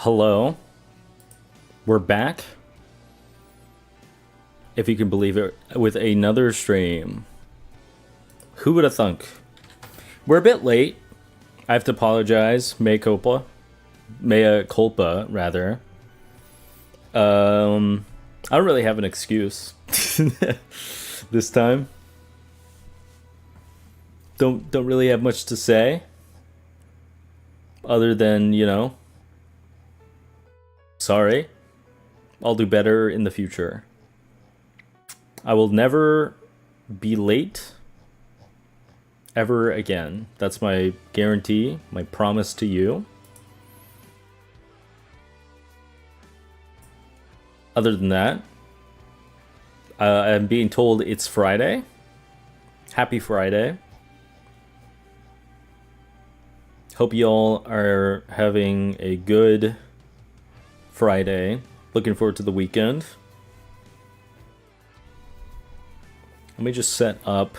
Hello, we're back, if you can believe it, with another stream. Who would have thunk? We're a bit late. I have to apologize. Mea culpa, rather. I don't really have an excuse this time. Don't really have much to say, other than, sorry. I'll do better in the future. I will never be late ever again. That's my guarantee, my promise to you. Other than that, I'm being told it's Friday. Happy Friday. Hope y'all are having a good Friday. Looking forward to the weekend. Let me just set up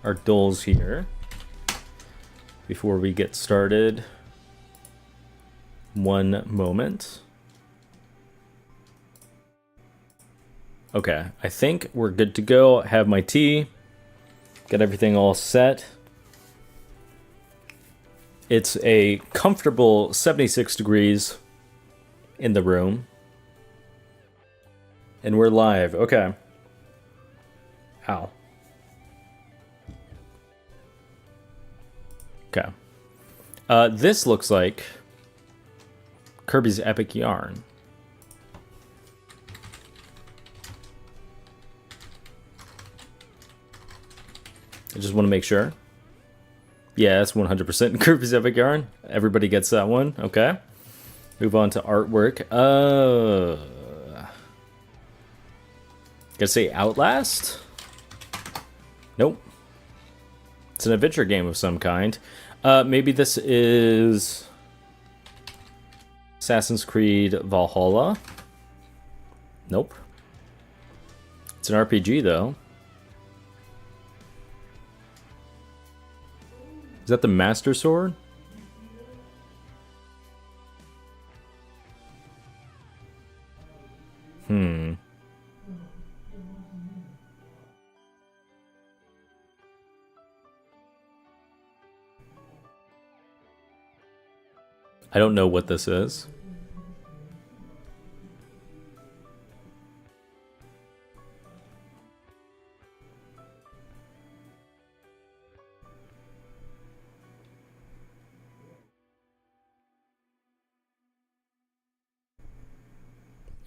our dolls here before we get started. One moment. Okay, I think we're good to go. Have my tea. Got everything all set. It's a comfortable 76 degrees in the room. And we're live. Okay. Ow. Okay. This looks like Kirby's Epic Yarn. I just want to make sure. Yeah, that's 100% Kirby's Epic Yarn. Everybody gets that one. Okay. Move on to artwork. Gotta say Outlast? Nope. It's an adventure game of some kind. Maybe this is Assassin's Creed Valhalla. Nope. It's an RPG, though. Is that the Master Sword? I don't know what this is.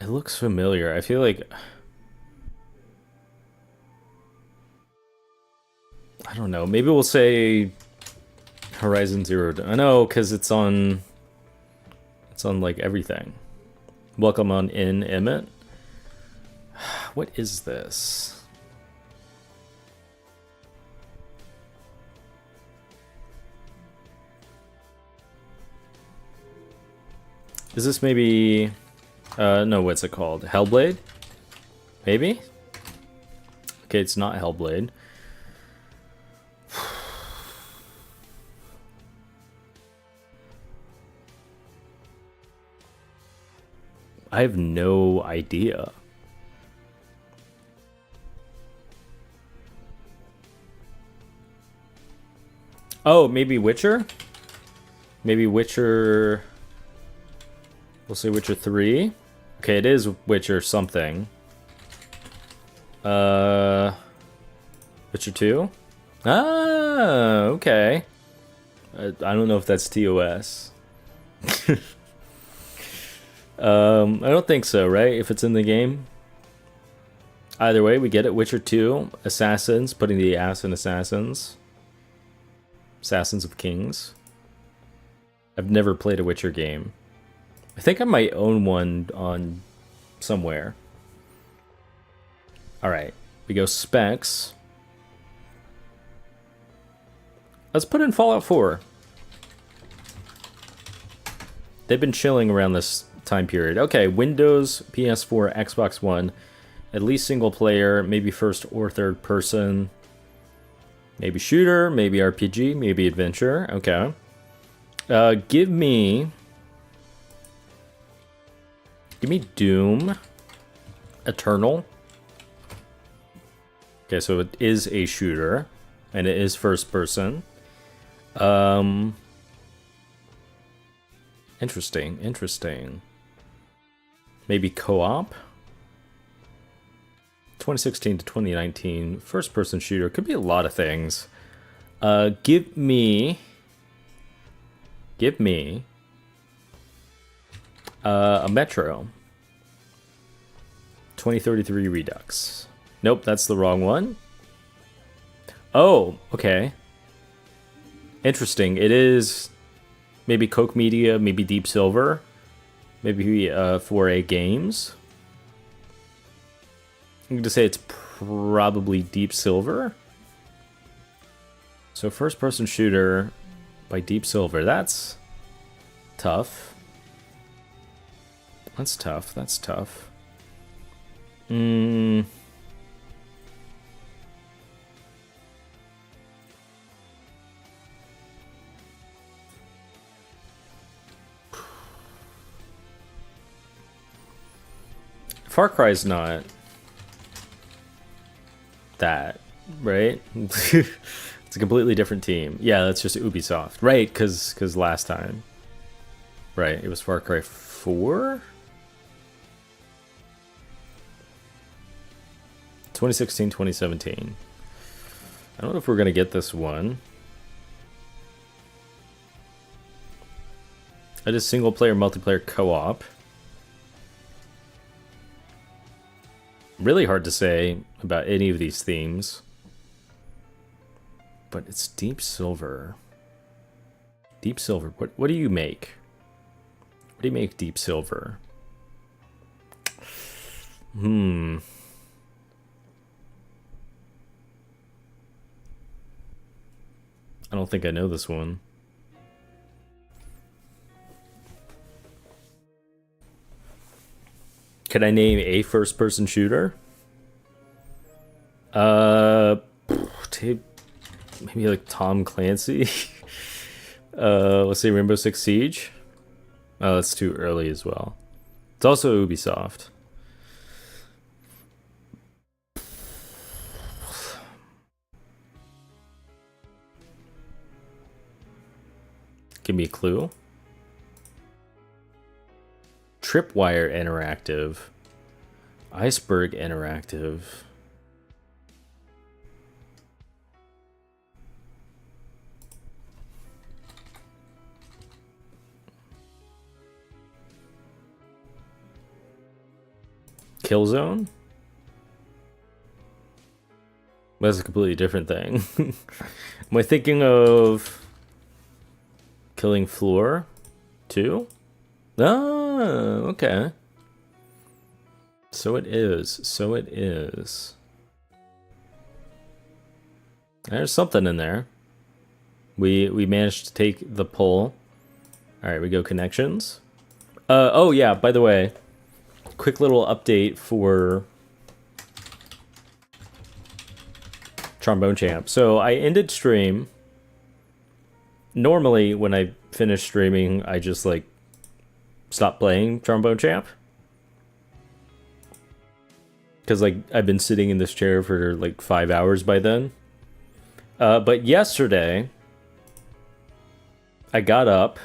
It looks familiar. I feel like... I don't know. Maybe we'll say Horizon Zero Dawn. I know, because it's on like everything. Welcome on in, Emmett. What is this? Is this maybe... no, what's it called? Hellblade? Maybe? Okay, it's not Hellblade. I have no idea. Oh, maybe Witcher? Maybe Witcher... We'll say Witcher 3. Okay, it is Witcher something. Witcher 2? Ah, okay. I don't know if that's TOS. I don't think so, right? If it's in the game. Either way, we get it. Witcher 2, Assassins, putting the ass in Assassins. Assassins of Kings. I've never played a Witcher game. I think I might own one on somewhere. Alright, we go specs. Let's put in Fallout 4. They've been chilling around this time period. Okay, Windows, PS4, Xbox One. At least single player, maybe first or third person. Maybe shooter, maybe RPG, maybe adventure. Okay. Give me Give me Doom Eternal. Okay, so it is a shooter, and it is first person. Interesting. Maybe co-op? 2016 to 2019, first person shooter. Could be a lot of things. Give me a Metro. 2033 Redux. Nope, that's the wrong one. Oh, okay. Interesting. It is maybe Koch Media, maybe Deep Silver, maybe 4A Games. I'm going to say it's probably Deep Silver. So first person shooter by Deep Silver. That's tough. That's tough. Far Cry's not that, right? It's a completely different team. Yeah, that's just Ubisoft. Right, because last time. Right, it was Far Cry 4? 2016, 2017. I don't know if we're going to get this one. It is single player, multiplayer, co-op. Really hard to say about any of these themes. But it's Deep Silver. Deep Silver. What do you make? What do you make Deep Silver? I don't think I know this one. Can I name a first-person shooter? Maybe like Tom Clancy. Let's say Rainbow Six Siege. Oh, that's too early as well. It's also Ubisoft. Give me a clue. Tripwire Interactive. Iceberg Interactive. Killzone? That's a completely different thing. Am I thinking of Killing Floor 2? Oh, okay. So it is. There's something in there. We managed to take the poll. All right, we go connections. Oh yeah, by the way, quick little update for Trombone Champ. So I ended stream. Normally when I finish streaming, I just like stop playing Trombone Champ. Because like I've been sitting in this chair for like 5 hours by then. But yesterday, I got up,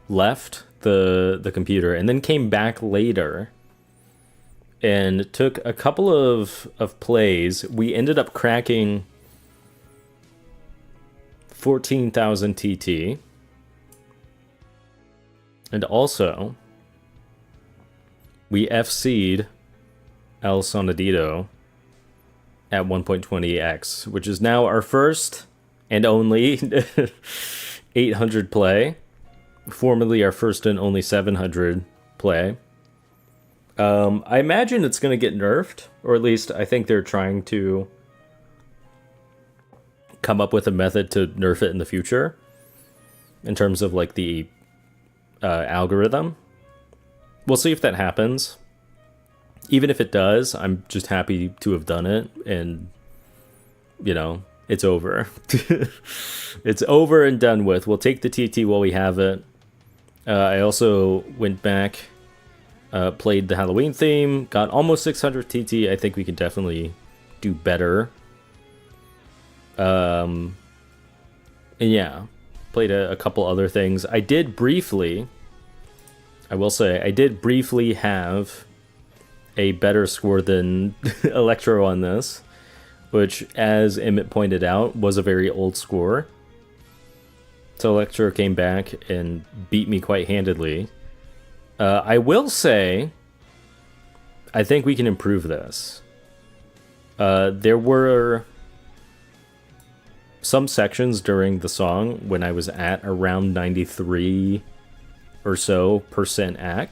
left the computer, and then came back later and took a couple of plays. We ended up cracking 14,000 TT. And also, we FC'd El Sonadito at 1.20x, which is now our first and only 800 play. Formerly our first and only 700 play. I imagine it's going to get nerfed, or at least I think they're trying to come up with a method to nerf it in the future in terms of like the algorithm. We'll see if that happens. Even if it does, I'm just happy to have done it, and you know, it's over. It's over and done with. We'll take the TT while we have it. I also went back Played the Halloween theme, got almost 600 TT. I think we can definitely do better. And yeah, played a couple other things. I did briefly, I will say, I did briefly have a better score than Electro on this, which, as Emmett pointed out, was a very old score. So Electro came back and beat me quite handedly. I will say, I think we can improve this. There were some sections during the song when I was at around 93 or so % AC.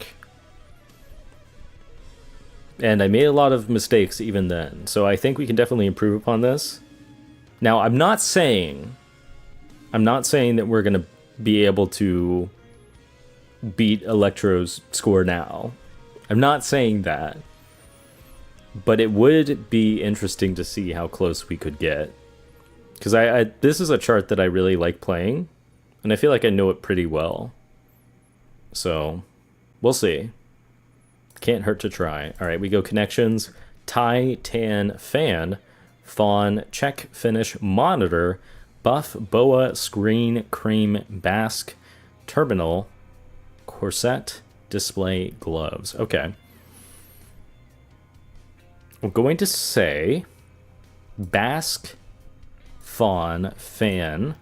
And I made a lot of mistakes even then. So I think we can definitely improve upon this. Now, I'm not saying that we're going to be able to beat Electro's score now. I'm not saying that. But it would be interesting to see how close we could get. Because this is a chart that I really like playing. And I feel like I know it pretty well. So, we'll see. Can't hurt to try. All right, we go connections. Tai, Tan, Fan, Fawn, Check, Finish, Monitor, Buff, Boa, Screen, Cream, Basque, Terminal, Corset, Display, Gloves. Okay. I'm going to say Basque, Fawn, Fan.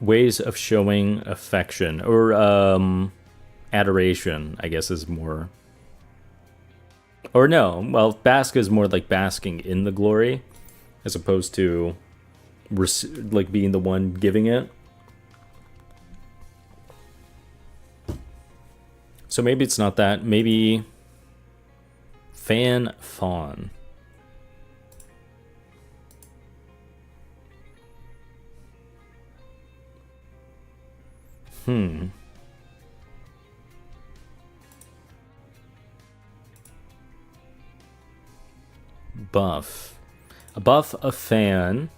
Ways of showing affection or adoration, I guess, is more. Or no, well, bask is more like basking in the glory, as opposed to like being the one giving it. So maybe it's not that. Maybe Fan Fawn. Buff. A buff, a fan.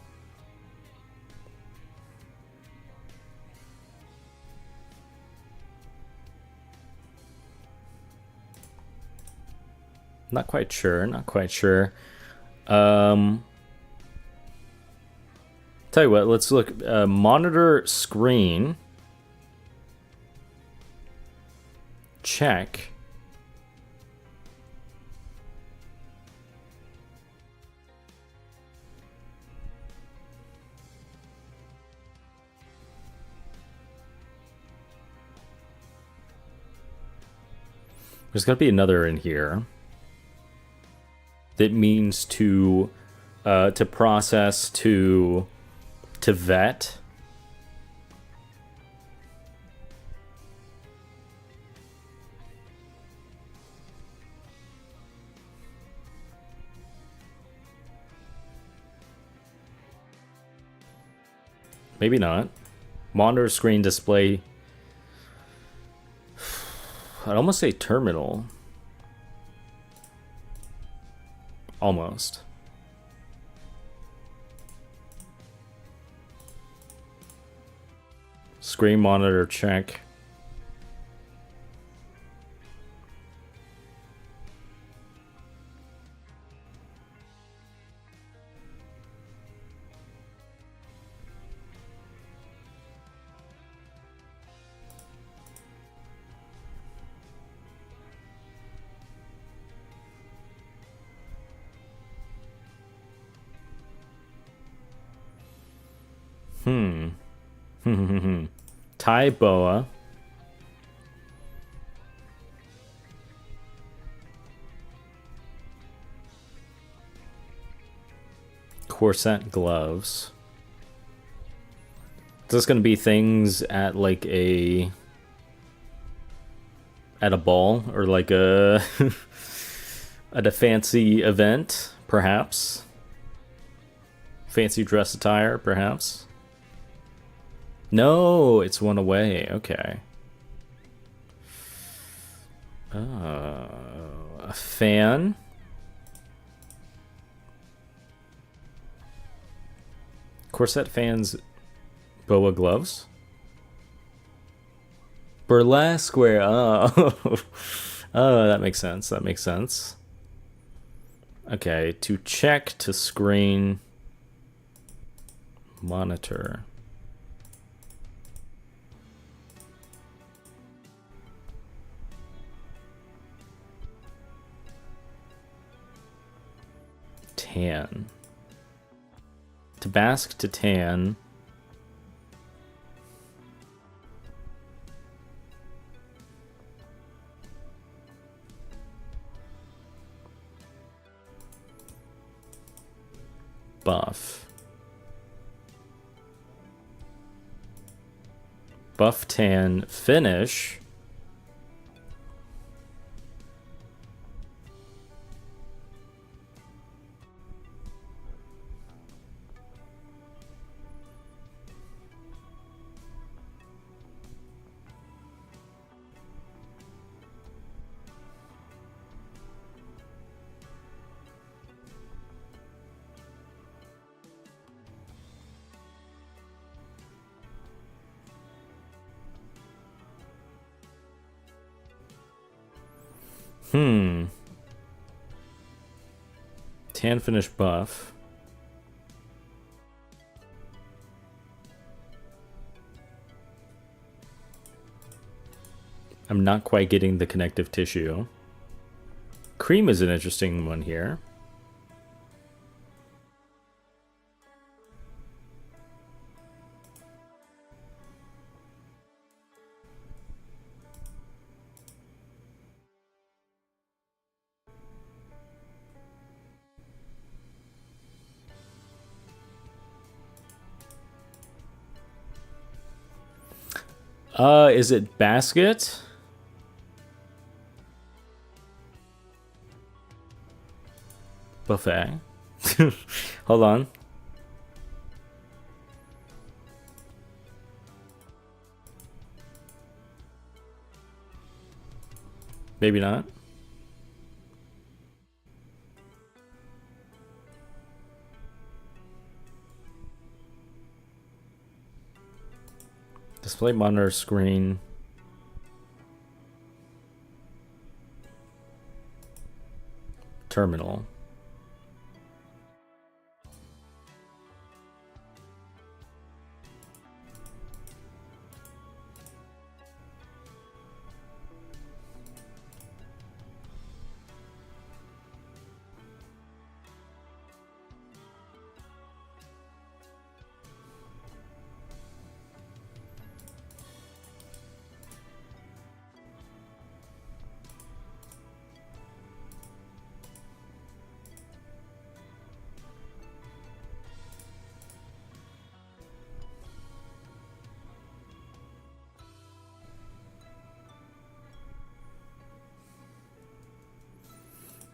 Not quite sure, not quite sure. Tell you what, let's look. Monitor screen. Check. There's got to be another in here that means to process, to vet. Maybe not. Monitor screen display. I'd almost say terminal. Almost. Screen monitor check. Tai boa. Corset gloves. Is this going to be things at like at a ball or like at a fancy event, perhaps? Fancy dress attire, perhaps? No, it's one away. Okay. A fan. corset fans boa gloves. Burlesque wear. Oh. Oh, that makes sense. That makes sense. Okay, to check to screen monitor. Tan. To bask to tan. Buff. Buff tan finish. Tan finish buff. I'm not quite getting the connective tissue. Cream is an interesting one here. Is it basket? Buffet. Hold on. Maybe not. Display monitor screen. Terminal.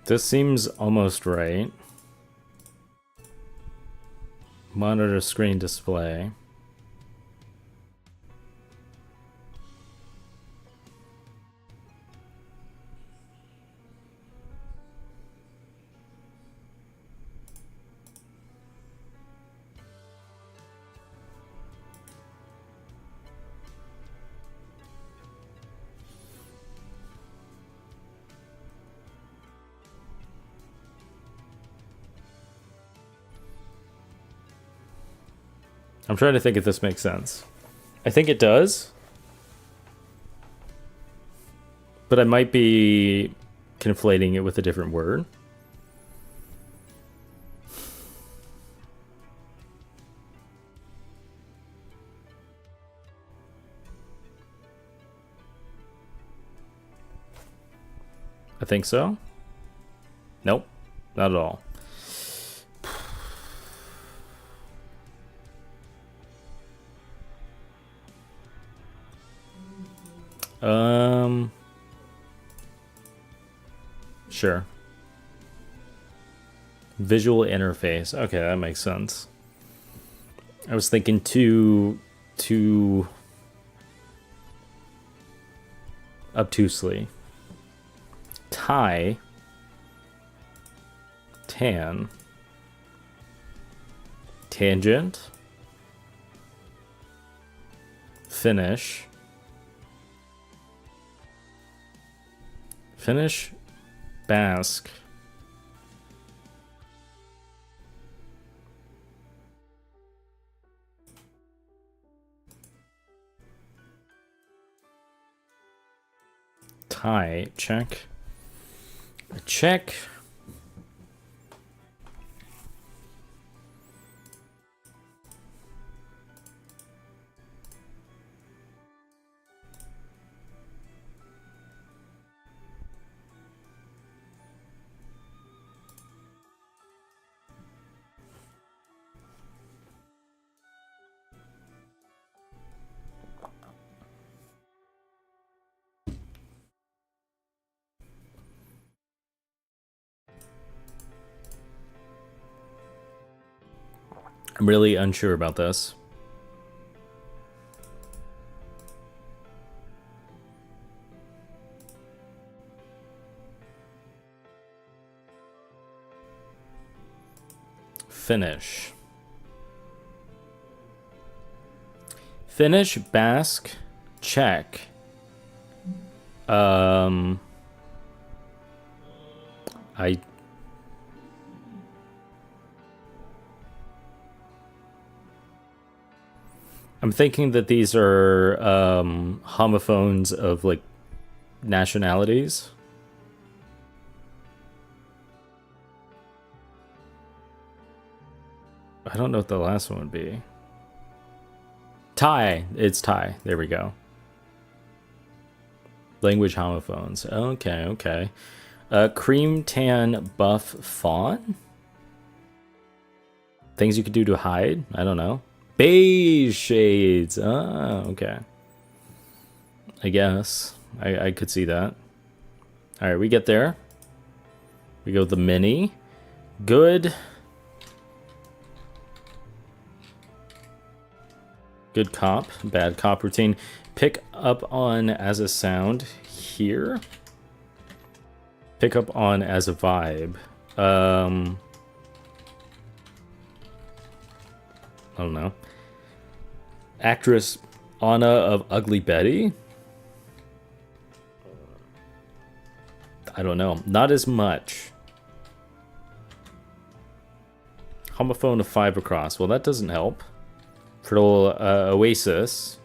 This seems almost right. Monitor screen display. I'm trying to think if this makes sense. I think it does. But I might be conflating it with a different word. I think so. Nope, not at all. Sure. Visual interface. Okay, that makes sense. I was thinking too obtusely. Tie. Tan. Tangent. Finnish. Finnish, Basque. Thai, check. Check. I'm really unsure about this. Finnish. Finnish, Basque, Czech. I'm thinking that these are homophones of like nationalities. I don't know what the last one would be. Thai. It's Thai. There we go. Language homophones. Okay, okay. Cream, tan, buff, fawn? Things you could do to hide? I don't know. Beige shades. Ah, okay. I guess. I could see that. Alright, we get there. We go with the mini. Good. Good cop. Bad cop routine. Pick up on as a sound here. Pick up on as a vibe. I don't know. Actress Anna of Ugly Betty? I don't know. Not as much. Homophone of 5 across. Well, that doesn't help. Fertile Oasis.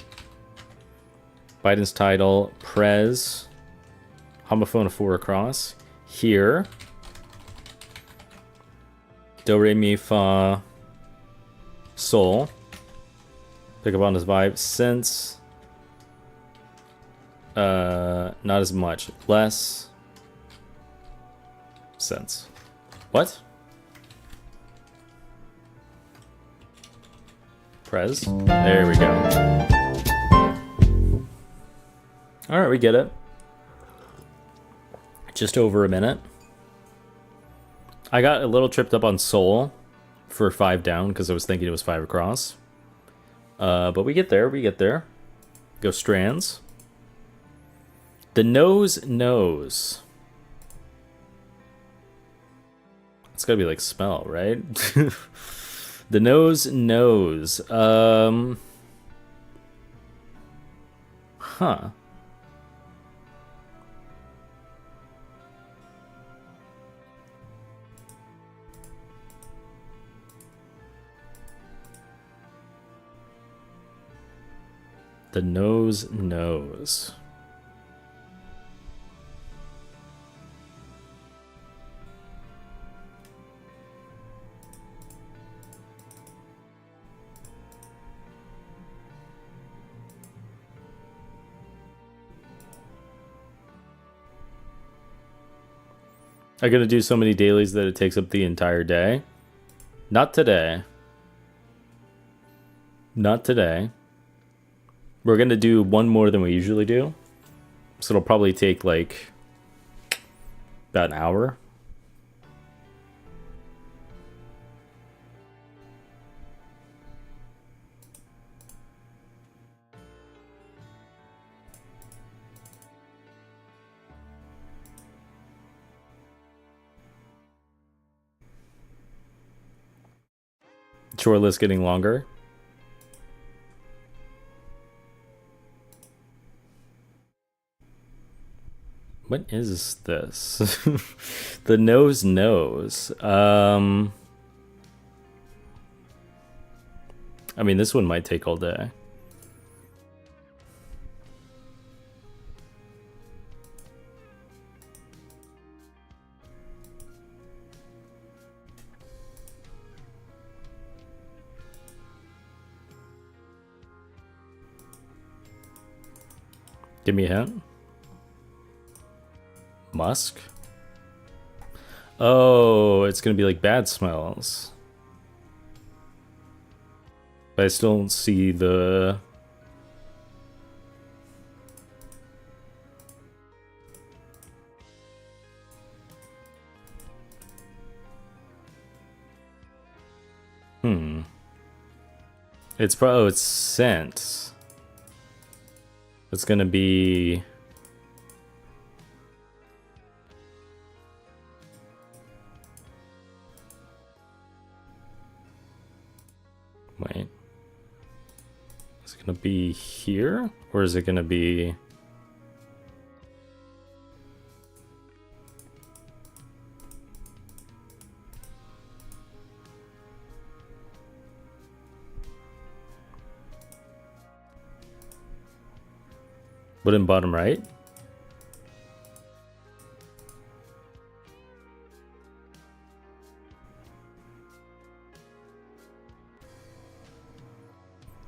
Biden's title. Prez. Homophone of 4 across. Here. Do, re, mi, fa. Sol. Pick up on his vibe. Sense. Not as much. Less. Sense. What? Prez. There we go. Alright, we get it. Just over a minute. I got a little tripped up on Soul for 5 down because I was thinking it was 5 across. But we get there, we get there. Go strands. The nose knows. It's gotta be like smell, right? The nose knows. Huh. The nose knows. I'm gonna do so many dailies that it takes up the entire day. Not today. Not today. We're gonna do one more than we usually do. So it'll probably take like about an hour. Chore list getting longer. What is this? The nose knows. I mean, this one might take all day. Give me a hint. Musk? Oh, it's gonna be like bad smells. But I still don't see the... It's probably... Oh, it's scent. It's gonna be... Wait. Is it gonna be here? Or is it gonna be... But in bottom right?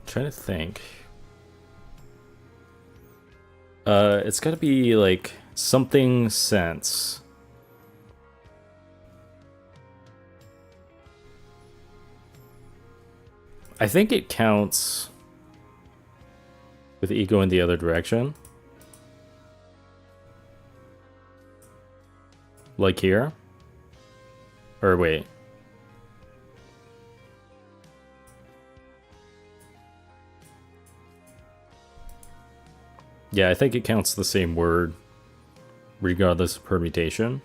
Trying to think. It's gotta be like something sense. I think it counts with ego in the other direction. Like here? Or wait. Yeah, I think it counts the same word, regardless of permutation.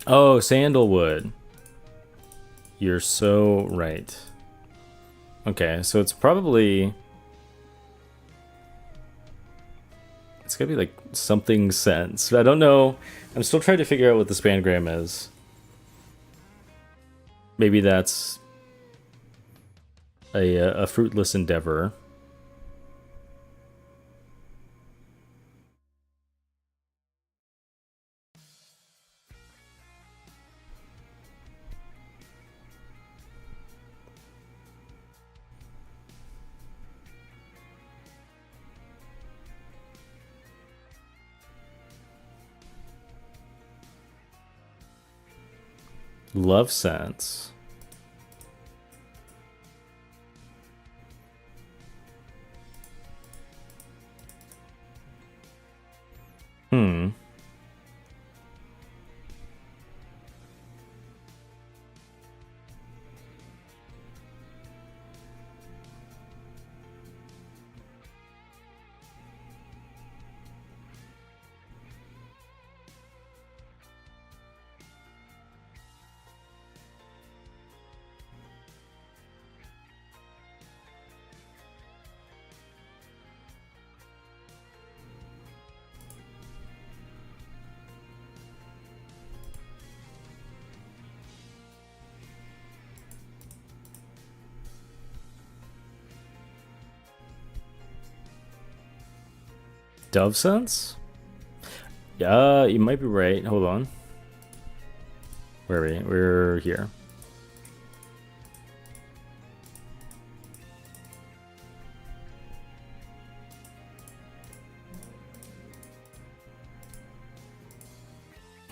Oh, sandalwood. You're so right. Okay, so it's probably... It's gonna be like something sense. I don't know. I'm still trying to figure out what the spangram is. Maybe that's a fruitless endeavor. Love sense. Dove sense? Yeah, you might be right. Hold on. Where are we? We're here.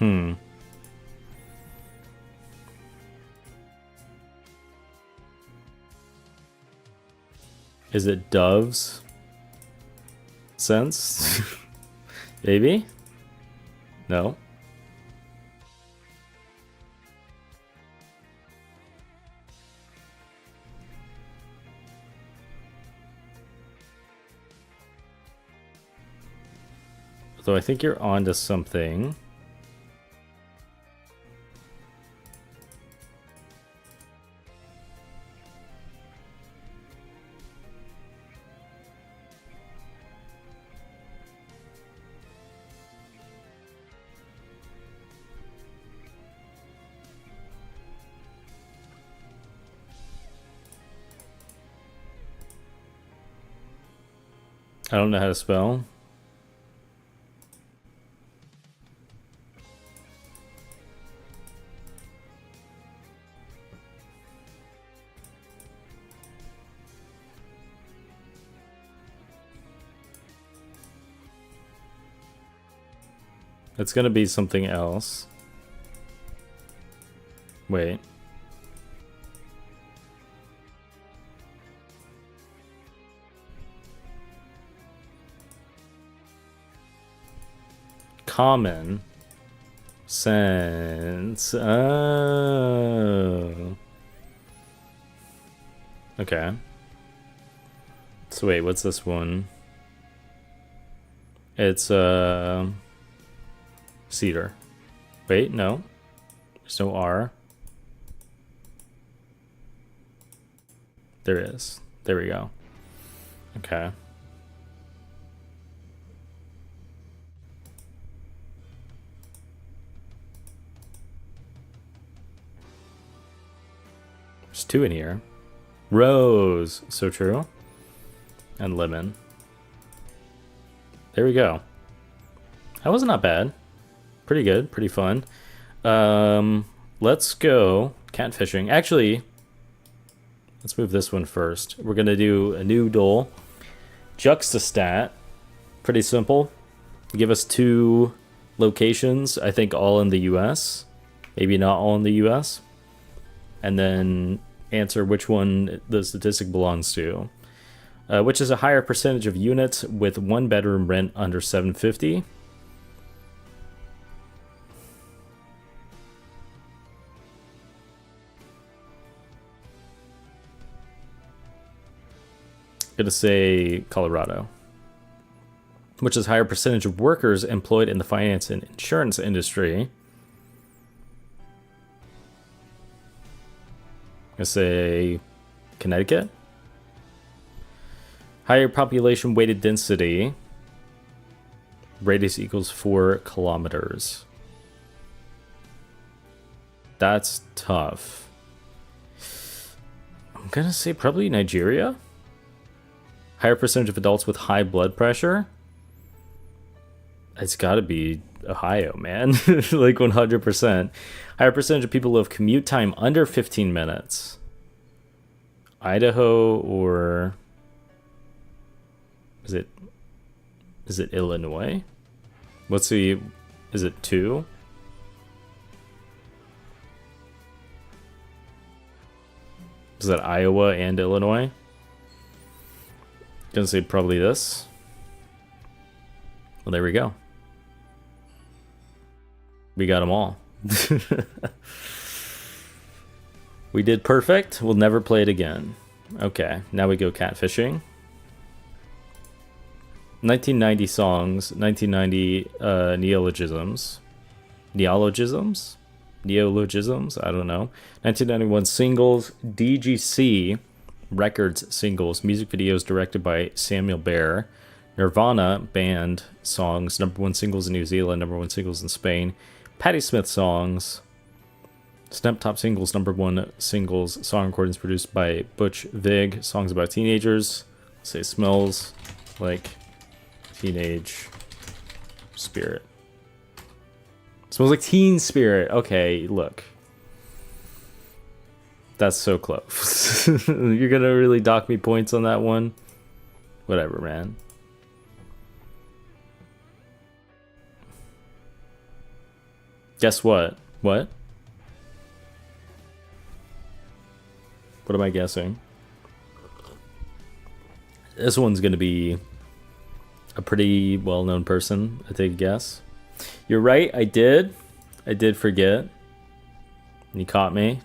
Hmm. Is it doves? Sense? Maybe? No. Though I think you're onto something. I don't know how to spell. It's gonna be something else. Wait. Common sense. Oh. Okay. So wait, what's this one? It's cedar. Wait, no. There's no R. There is. There we go. Okay. There's two in here. Rose. So true. And lemon. There we go. That was not bad. Pretty good. Pretty fun. Let's go catfishing. Actually, let's move this one first. We're going to do a new duel. Juxtastat. Pretty simple. Give us two locations. I think all in the US. Maybe not all in the US. And then answer which one the statistic belongs to. Which is a higher percentage of units with one bedroom rent under $750. Gonna say Colorado. Which is higher percentage of workers employed in the finance and insurance industry. Gonna say Connecticut. Higher population weighted density. Radius equals 4 kilometers. That's tough. I'm gonna say probably Nigeria. Higher percentage of adults with high blood pressure. It's gotta be Ohio, man. Like 100%. Higher percentage of people who have commute time under 15 minutes. Idaho or... Is it Illinois? Let's see. Is it 2? Is that Iowa and Illinois? Gonna say probably this. Well, there we go. We got them all. We did perfect. We'll never play it again. Okay, now we go catfishing. 1990 songs, 1990 neologisms. Neologisms? Neologisms? I don't know. 1991 singles, DGC Records singles, music videos directed by Samuel Baer. Nirvana band songs, #1 singles in New Zealand, #1 singles in Spain. Patti Smith songs. Snap Top singles, #1 singles, song recordings produced by Butch Vig. Songs about teenagers. Say smells like teenage spirit. Smells like teen spirit. Okay, look. That's so close. You're gonna really dock me points on that one? Whatever, man. Guess what? What? What am I guessing? This one's going to be a pretty well-known person, I take a guess. You're right, I did. I did forget. You caught me.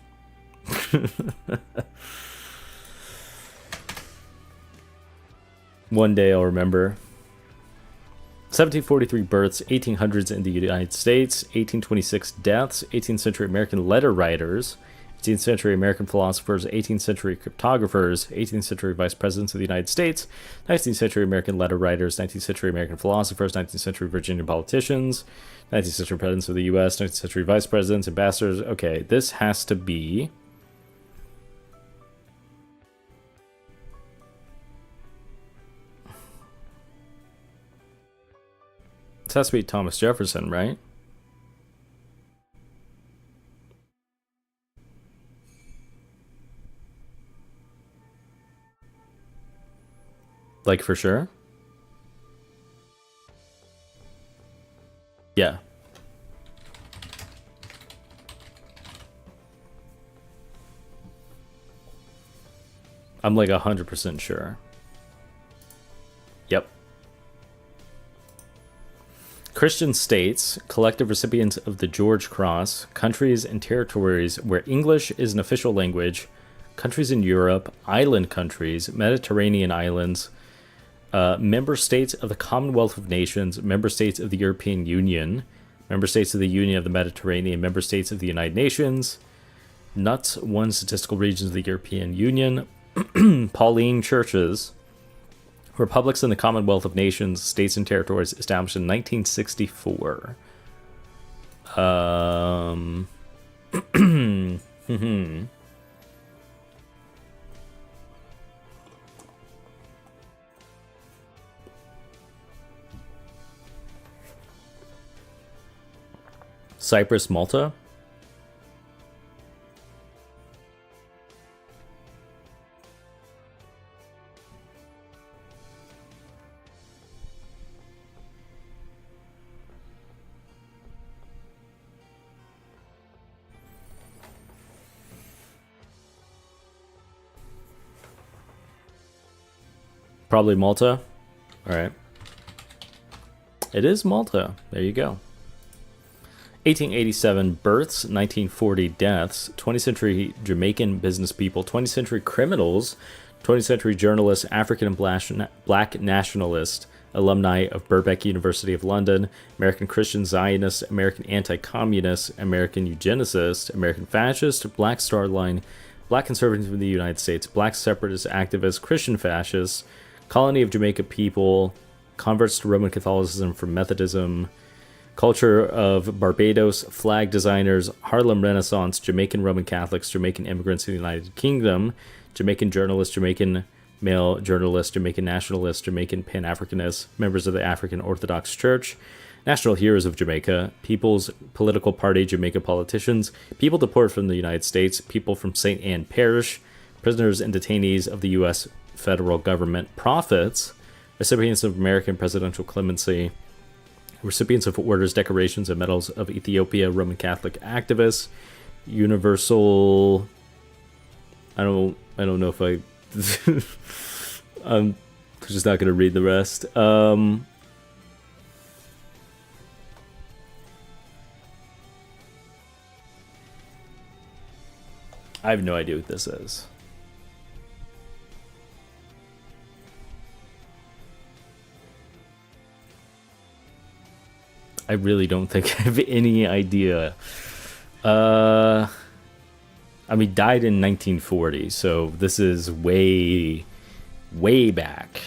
One day I'll remember. 1743 births, 1800s in the United States, 1826 deaths, 18th century American letter writers, 18th century American philosophers, 18th century cryptographers, 18th century vice presidents of the United States, 19th century American letter writers, 19th century American philosophers, 19th century Virginia politicians, 19th century presidents of the US, 19th century vice presidents, ambassadors. Okay, this has to be... This has to be Thomas Jefferson, right? Like, for sure? Yeah. I'm like 100% sure. Yep. Christian states, collective recipients of the George Cross, countries and territories where English is an official language, countries in Europe, island countries, Mediterranean islands, member states of the Commonwealth of Nations, member states of the European Union, member states of the Union of the Mediterranean, member states of the United Nations, NUTS 1 statistical regions of the European Union, Pauline churches, republics in the Commonwealth of Nations, states and territories established in 1964. Cyprus, Malta. Probably Malta. All right. It is Malta. There you go. 1887 births, 1940 deaths, 20th century Jamaican business people, 20th century criminals, 20th century journalists, African and black nationalist, alumni of Birkbeck University of London, American Christian Zionists, American anti-communists, American eugenicists, American fascists, Black Star Line, Black conservatives in the United States, Black separatist activists, Christian fascists, Colony of Jamaica people, converts to Roman Catholicism from Methodism, culture of Barbados, flag designers, Harlem Renaissance, Jamaican Roman Catholics, Jamaican immigrants in the United Kingdom, Jamaican journalists, Jamaican male journalists, Jamaican nationalists, Jamaican Pan-Africanists, members of the African Orthodox Church, national heroes of Jamaica, People's Political Party Jamaica politicians, people deported from the United States, people from St. Anne Parish, prisoners and detainees of the U.S. federal government, prophets, recipients of American presidential clemency, recipients of orders, decorations, and medals of Ethiopia, Roman Catholic activists, universal... I don't know if I... I'm just not going to read the rest. I have no idea what this is. I really don't think I have any idea. I mean, died in 1940, so this is way, way back.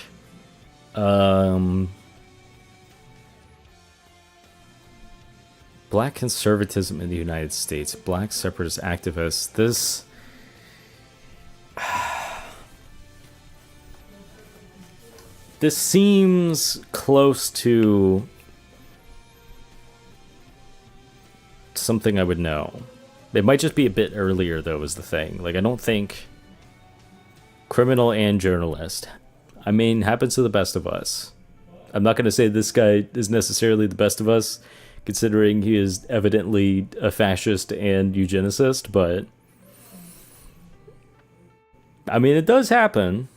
Black conservatism in the United States, black separatist activists. This seems close to something I would know. It might just be a bit earlier, though, is the thing. Like, I don't think criminal and journalist. I mean, happens to the best of us. I'm not going to say this guy is necessarily the best of us, considering he is evidently a fascist and eugenicist, but I mean, it does happen.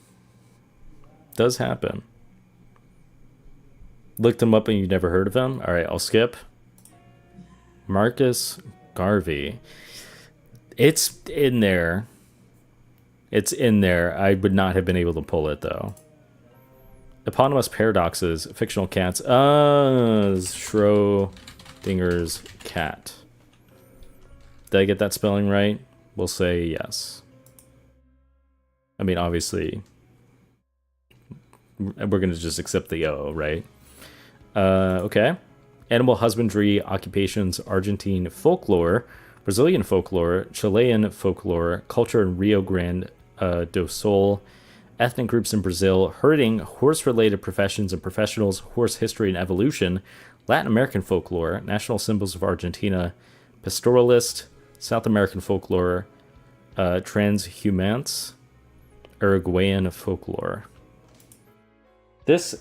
Does happen. Looked him up and you never heard of him? All right, I'll skip. Marcus Garvey. It's in there. It's in there. I would not have been able to pull it, though. Eponymous paradoxes, fictional cats. Schrodinger's cat. Did I get that spelling right? We'll say yes. I mean, obviously, we're going to just accept the O, right? Okay. Animal husbandry, occupations, Argentine folklore, Brazilian folklore, Chilean folklore, culture in Rio Grande do Sul, ethnic groups in Brazil, herding, horse-related professions and professionals, horse history and evolution, Latin American folklore, national symbols of Argentina, pastoralist, South American folklore, transhumance, Uruguayan folklore. This,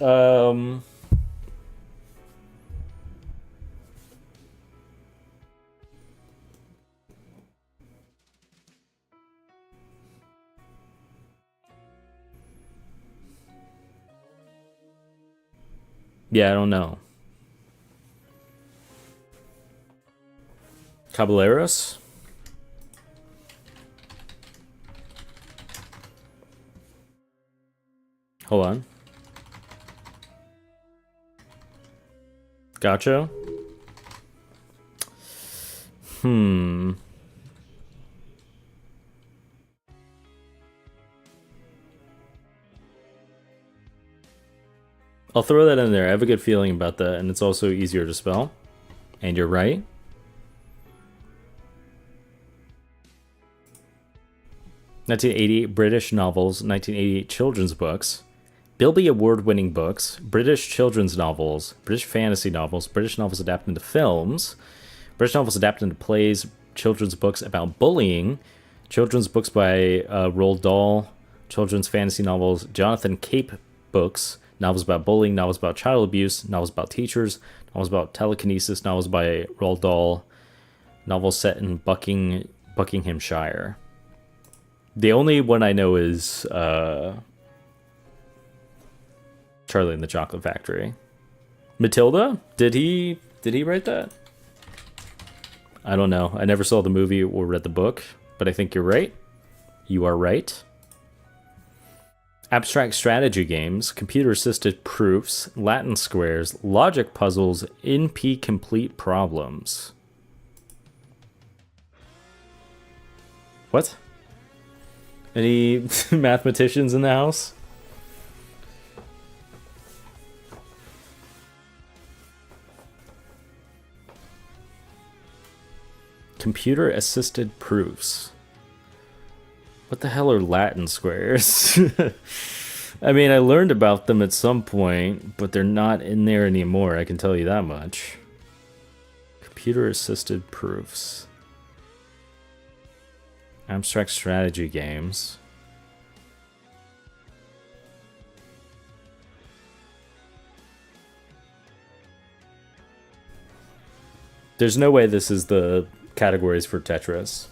yeah, I don't know. Caballeros? Hold on. Gotcha. I'll throw that in there. I have a good feeling about that, and it's also easier to spell. And you're right. (1988) British novels, 1988 children's books, Bilby Award-winning books, British children's novels, British fantasy novels, British novels adapted into films, British novels adapted into plays, children's books about bullying, children's books by Roald Dahl, children's fantasy novels, Jonathan Cape books, novels about bullying, novels about child abuse, novels about teachers, novels about telekinesis, novels by Roald Dahl, novels set in Buckinghamshire. The only one I know is Charlie and the Chocolate Factory. Matilda? Did he write that? I don't know. I never saw the movie or read the book, but I think you're right. You are right. Abstract strategy games, computer-assisted proofs, Latin squares, logic puzzles, NP-complete problems. What? Any mathematicians in the house? Computer-assisted proofs. What the hell are Latin squares? I mean, I learned about them at some point, but they're not in there anymore, I can tell you that much. Computer-assisted proofs. Abstract strategy games. There's no way this is the categories for Tetris.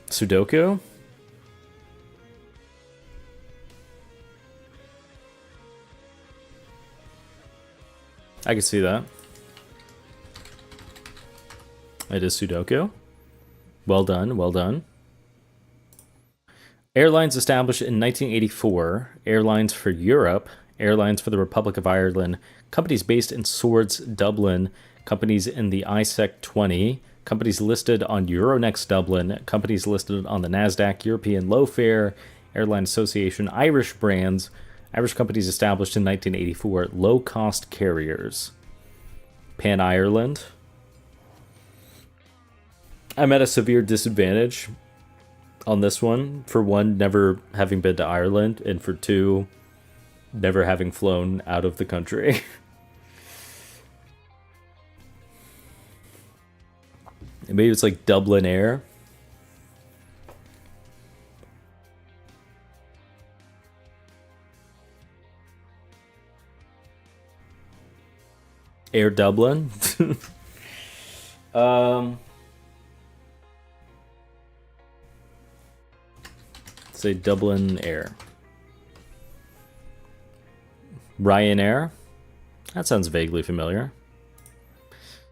Sudoku? I can see that. It is Sudoku. Well done, well done. Airlines established in 1984. Airlines for Europe. Airlines for the Republic of Ireland. Companies based in Swords, Dublin. Companies in the ISEC 20. Companies listed on Euronext Dublin. Companies listed on the NASDAQ European Low Fare. Airline Association. Irish brands. Irish companies established in 1984. Low-cost carriers. Pan Ireland. I'm at a severe disadvantage on this one. For one, never having been to Ireland. And for two, never having flown out of the country. Maybe it's like Dublin Air. Air Dublin. Say Dublin Air. Ryanair. That sounds vaguely familiar.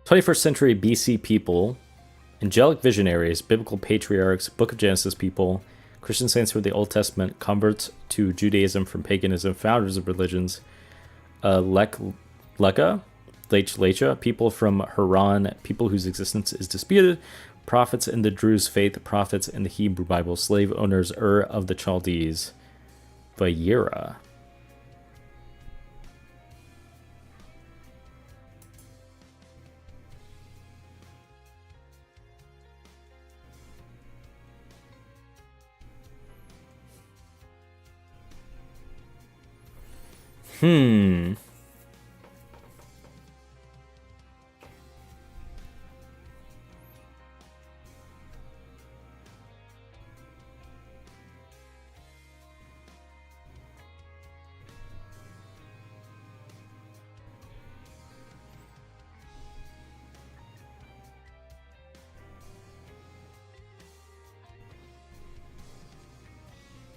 21st century BC people, angelic visionaries, biblical patriarchs, Book of Genesis people, Christian saints from the Old Testament, converts to Judaism from paganism, founders of religions, Lecha, people from Haran, people whose existence is disputed, prophets in the Druze faith, prophets in the Hebrew Bible, slave owners, of the Chaldees, Vayera.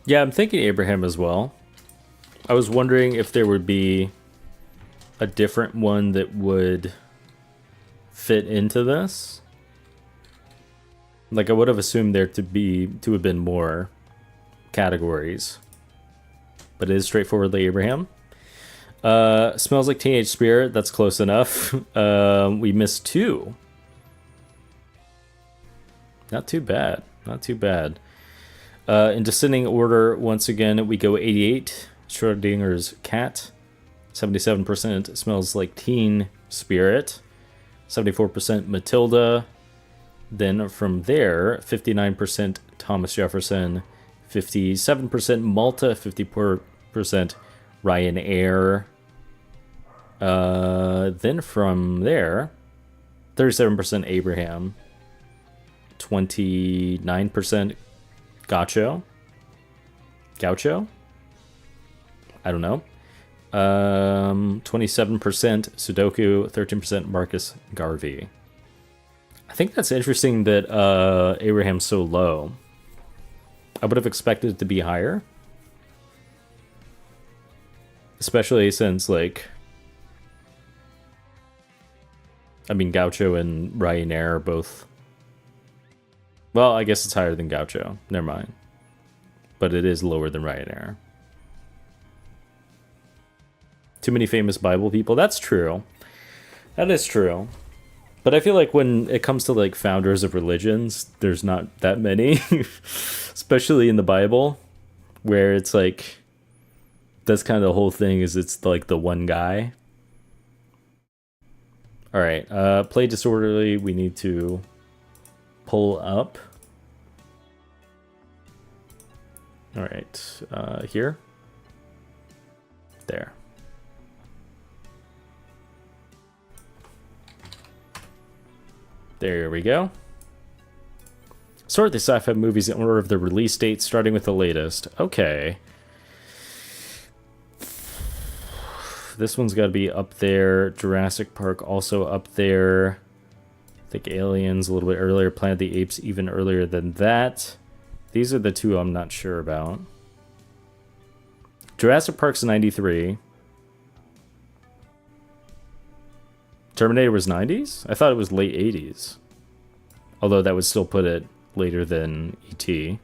Yeah, I'm thinking Abraham as well. I was wondering if there would be a different one that would fit into this. Like, I would have assumed there to have been more categories. But it is straightforwardly Abraham. Smells like Teenage Spirit. That's close enough. We missed 2. Not too bad. Not too bad. In descending order, once again, we go 88. Schrodinger's Cat. 77% Smells Like Teen Spirit. 74% Matilda. Then from there, 59% Thomas Jefferson. 57% Malta. 54% Ryanair. Then from there, 37% Abraham. 29% Gaucho? I don't know. 27% Sudoku, 13% Marcus Garvey. I think that's interesting that Abraham's so low. I would have expected it to be higher. Especially since, like, I mean, Gaucho and Ryanair are both... Well, I guess it's higher than Gaucho. Never mind. But it is lower than Ryanair. Too many famous Bible people. That's true. That is true. But I feel like when it comes to, like, founders of religions, there's not that many. Especially in the Bible. Where it's like... That's kind of the whole thing, is it's like the one guy. Alright. Play disorderly. We need to... pull up. All right, here. There. There we go. Sort the sci-fi movies in order of the release date, starting with the latest. Okay. This one's got to be up there. Jurassic Park also up there. I think Aliens a little bit earlier. Planet of the Apes even earlier than that. These are the two I'm not sure about. Jurassic Park's 93. Terminator was 90s? I thought it was late 80s. Although that would still put it later than E.T.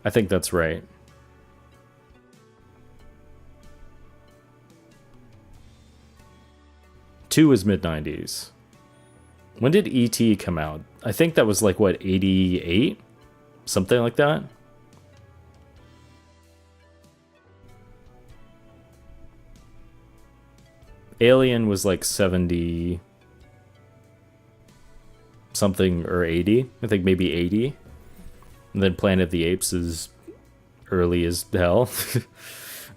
I think that's right. Two was mid-90s. When did E.T. come out? I think that was like, what, 88? Something like that? Alien was like 70 something or 80. I think maybe 80. And then Planet of the Apes is early as hell.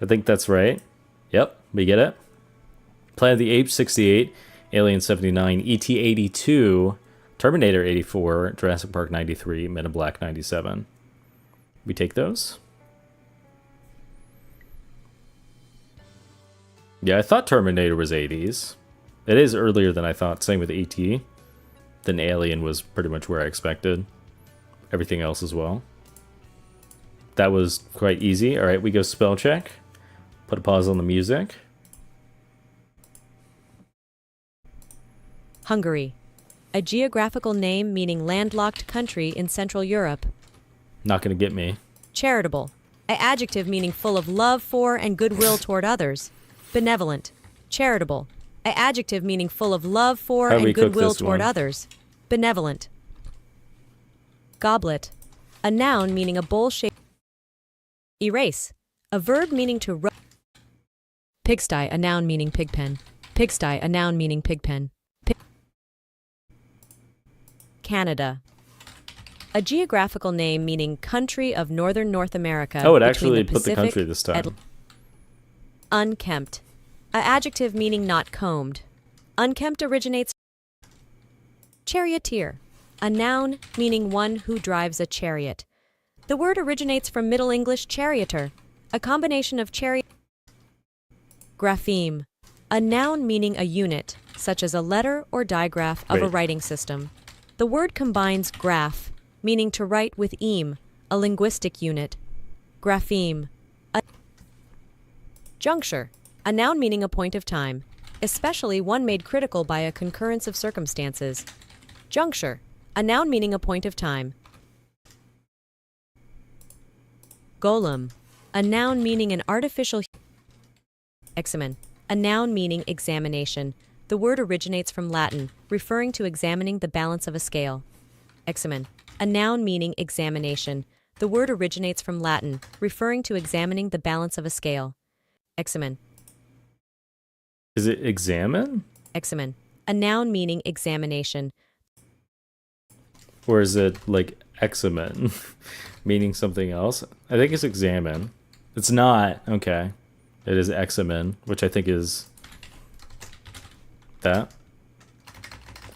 I think that's right. Yep, we get it. Planet of the Apes 68, Alien 79, E.T. 82, Terminator 84, Jurassic Park 93, Men in Black 97. We take those? Yeah, I thought Terminator was 80s. It is earlier than I thought. Same with AT. Then Alien was pretty much where I expected. Everything else as well. That was quite easy. All right, we go spell check. Put a pause on the music. Hungary. A geographical name meaning landlocked country in Central Europe. Not gonna get me. Charitable. An adjective meaning full of love for and goodwill toward others. Benevolent. Charitable. An adjective meaning full of love for How do we and cook goodwill this toward one? others. Benevolent. Goblet. A noun meaning a bowl shaped. Erase. A verb meaning to rub. Pigsty. A noun meaning pigpen. Pigsty. A noun meaning pigpen. Canada. A geographical name meaning country of northern North America. Oh, it between actually the put the Pacific country this time. and Unkempt. A adjective meaning not combed. Unkempt originates. Charioteer. A noun meaning one who drives a chariot. The word originates from Middle English charioteer, a combination of chariot. Grapheme. A noun meaning a unit, such as a letter or digraph of a Wait. writing system. The word combines graph, meaning to write, with eme, a linguistic unit. Grapheme. Juncture. A noun meaning a point of time, especially one made critical by a concurrence of circumstances. Juncture. A noun meaning a point of time. Golem. A noun meaning an artificial. Examen. A noun meaning examination. The word originates from Latin, referring to examining the balance of a scale. Examen. A noun meaning examination. The word originates from Latin, referring to examining the balance of a scale. Examen. Is it examine? Examen. A noun meaning examination. Or is it like examen? Meaning something else? I think it's examine. It's not. Okay. It is examen, which I think is that.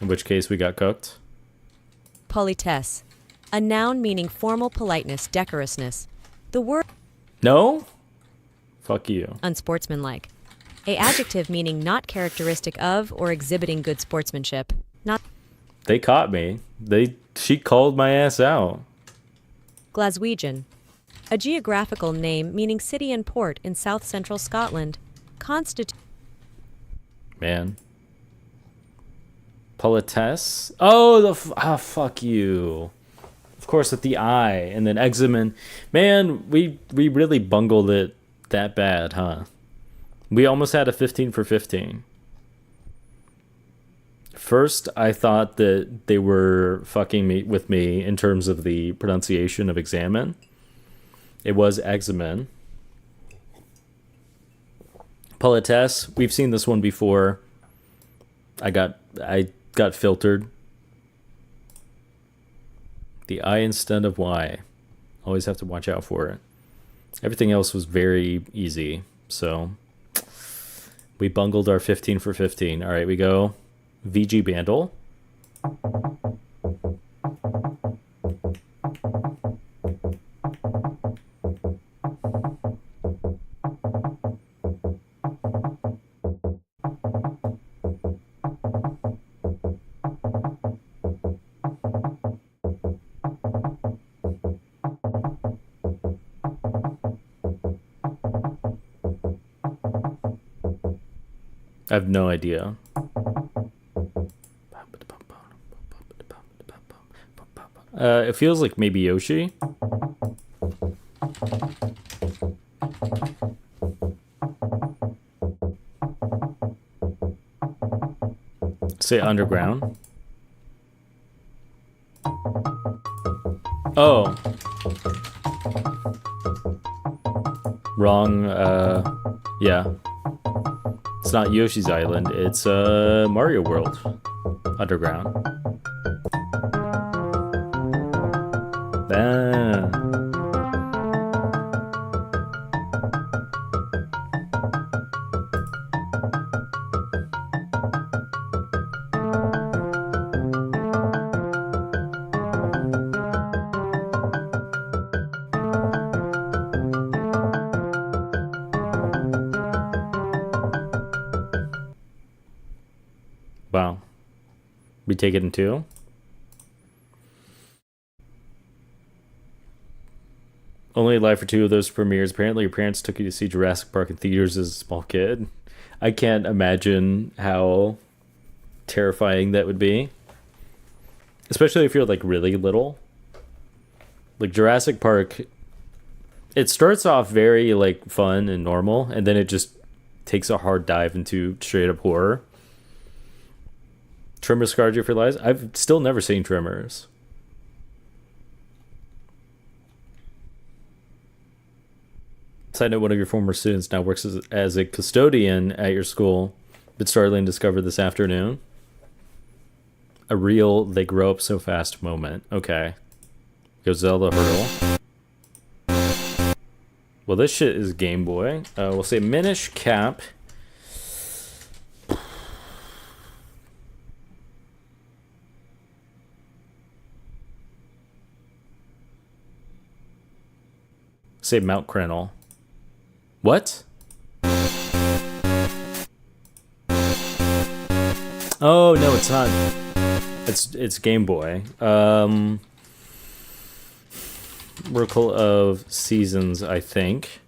In which case we got cooked. Politesse. A noun meaning formal politeness, decorousness. The word No? Fuck you. unsportsmanlike. A adjective meaning not characteristic of or exhibiting good sportsmanship. Not They caught me. She called my ass out. Glaswegian. A geographical name meaning city and port in south-central Scotland. Man. Politesse? Oh, fuck you. Of course, with the I and then examen. Man, we really bungled it that bad, huh? We almost had a 15 for 15. First, I thought that they were fucking with me in terms of the pronunciation of examine. It was examen. Politesse, we've seen this one before. I got filtered. The I instead of Y. Always have to watch out for it. Everything else was very easy, so we bungled our 15 for 15. All right, we go VG Bandle. I have no idea. It feels like maybe Yoshi. Say underground. Oh. Wrong, yeah. It's not Yoshi's Island, it's Mario World. Underground. Ah. We take it in two. Only alive for two of those premieres. Apparently, your parents took you to see Jurassic Park in theaters as a small kid. I can't imagine how terrifying that would be. Especially if you're like really little. Like Jurassic Park, it starts off very like fun and normal, and then it just takes a hard dive into straight up horror. Tremors scarred you for life. I've still never seen Tremors. Side note, one of your former students now works as a custodian at your school, but Starling discovered this afternoon. A real they grow up so fast moment. Okay. Go Zelda Hurdle. Well, this shit is Game Boy. We'll say Minish Cap. Say Mount Krennel. What? Oh no, it's not. It's Game Boy. Oracle of Seasons, I think.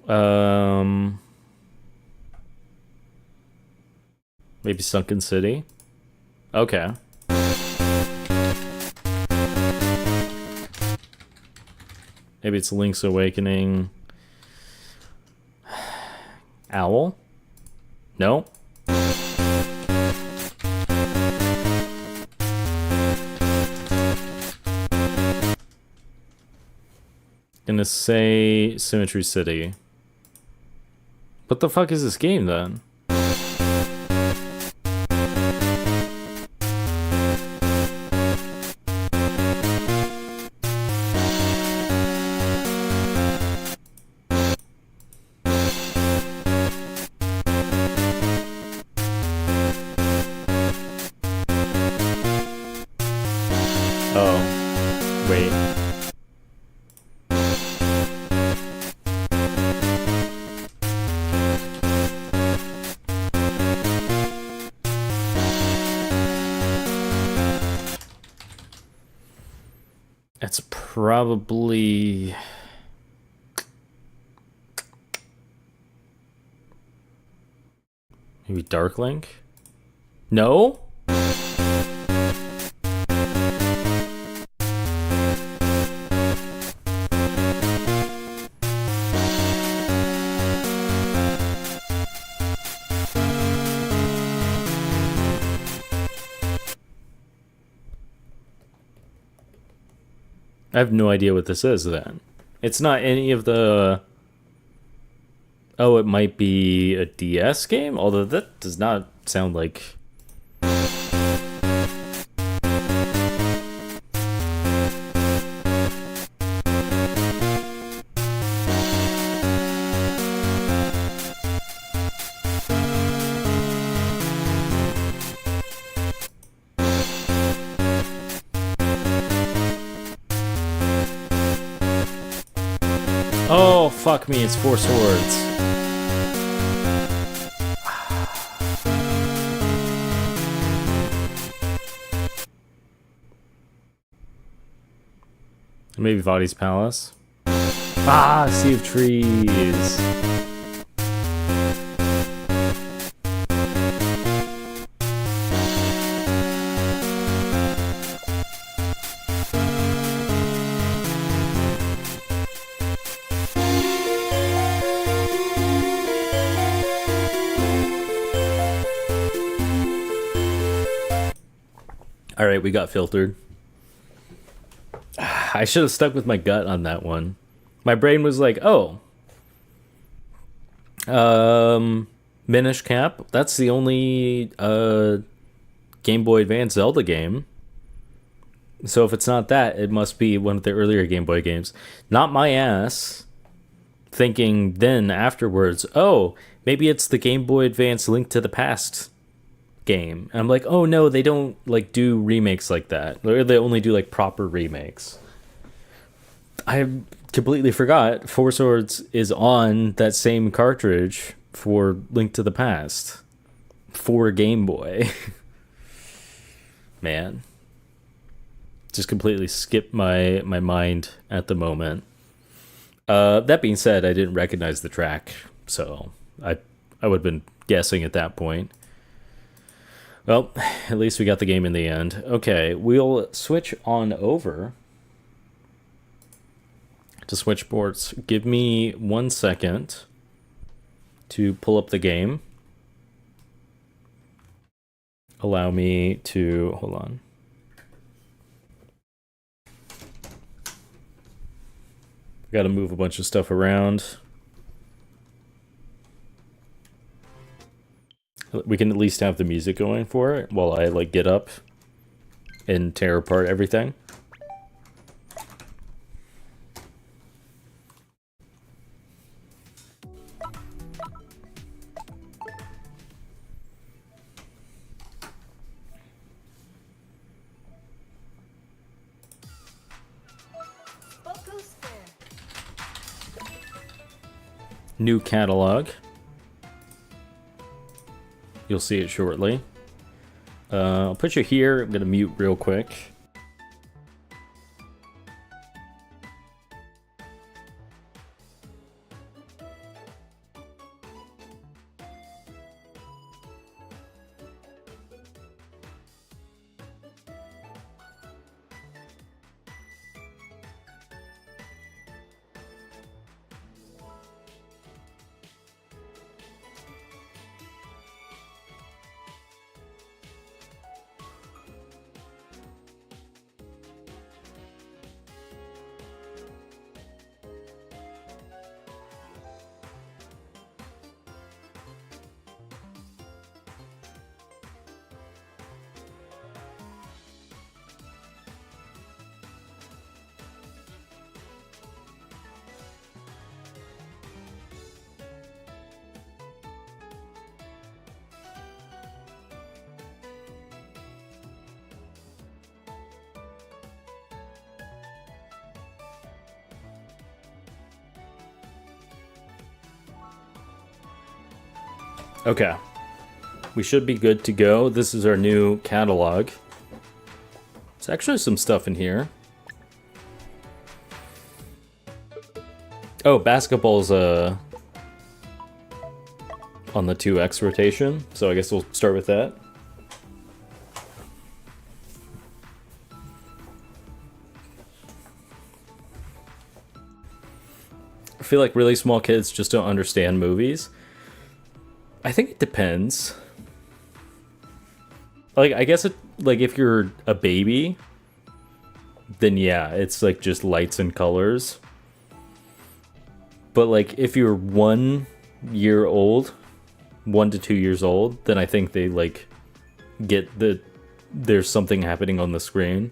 Maybe Sunken City. Okay. Maybe it's Link's Awakening. Owl? No? Gonna say Symmetry City. What the fuck is this game then? Oh, wait. It's probably maybe Dark Link? No? I have no idea what this is then. It's not any of the... Oh, it might be a DS game? Although that does not sound like... Oh, fuck me, it's Four Swords. Maybe Vadi's Palace. Ah, Sea of Trees. All right, we got filtered. I should have stuck with my gut on that one. My brain was like, oh, Minish Cap. That's the only Game Boy Advance Zelda game. So if it's not that, it must be one of the earlier Game Boy games. Not my ass thinking then afterwards, oh, maybe it's the Game Boy Advance Link to the Past game. And I'm like, oh no, they don't like do remakes like that. They only do like proper remakes. I completely forgot Four Swords is on that same cartridge for Link to the Past for Game Boy. man. Just completely skipped my mind at the moment. That being said, I didn't recognize the track, so I would have been guessing at that point. Well, at least we got the game in the end. Okay, we'll switch on over to Switchboards. Give me 1 second to pull up the game. Allow me to... hold on. Got to move a bunch of stuff around. We can at least have the music going for it while I like get up and tear apart everything. New catalog. You'll see it shortly. I'll put you here. I'm gonna mute real quick. Okay. We should be good to go. This is our new catalog. There's actually some stuff in here. Oh, basketball's on the 2x rotation, so I guess we'll start with that. I feel like really small kids just don't understand movies. I think it depends. Like, I guess it, like, if you're a baby, then yeah, it's like just lights and colors. But like, if you're 1 year old, 1 to 2 years old, then I think they like get that there's something happening on the screen.